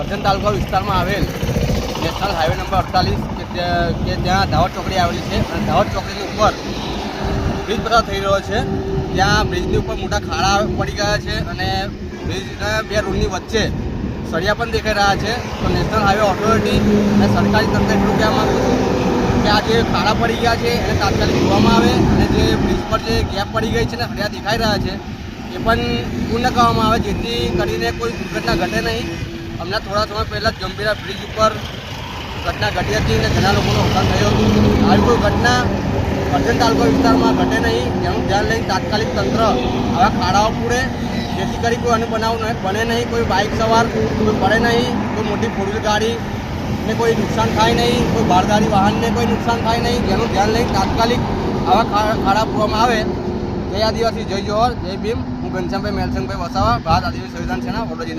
કરજણ તાલુકા વિસ્તારમાં આવેલ national highway number 48 કે ત્યાં દાહોદ ચોકડી આવેલી છે અને દાહોદ ચોકડીની ઉપર બ્રિજ પસાર થઈ રહ્યો છે। ત્યાં બ્રિજની ઉપર મોટા ખાડા પડી ગયા છે અને બ્રિજના બે રોડની વચ્ચે સળિયા પણ દેખાઈ રહ્યા છે। તો નેશનલ હાઈવે ઓથોરિટી અને સરકારી તંત્ર એટલું કહેવા માગું છું કે આ જે ખાડા પડી ગયા છે એને તાત્કાલિક જોવામાં આવે અને જે બ્રિજ પર જે ગેપ પડી ગઈ છે ને સળિયા દેખાઈ રહ્યા છે એ પણ પૂર્ણ કરવામાં આવે, જેથી કરીને કોઈ દુર્ઘટના ઘટે નહીં। હમણાં થોડા સમય પહેલાં જ ગંભીરા બ્રિજ ઉપર ઘટના ઘટી હતી અને ઘણા લોકોનું અવસાન થયું હતું। આવી કોઈ ઘટના કરજણ તાલુકા વિસ્તારમાં ઘટે નહીં તેનું ધ્યાન લઈને તાત્કાલિક તંત્ર આવા ખાડાઓ પૂરે, જેથી કરી કોઈ અનુબનાવ બને નહીં, કોઈ બાઇક સવાર કોઈ પડે નહીં, કોઈ મોટી ફોર વ્હીલ ગાડીને કોઈ નુકસાન થાય નહીં, કોઈ ભારદારી વાહનને કોઈ નુકસાન થાય નહીં, જેનું ધ્યાન લઈને તાત્કાલિક આવા ખાડા પૂરવામાં આવે। જય આદિવાસી, જય જોહર, જય ભીમ। હું ઘનશ્યામભાઈ મેલસંગભાઈ વસાવા, ભારત આદિવાસી સંવિધાન સેના, વડોદરા જિલ્લા।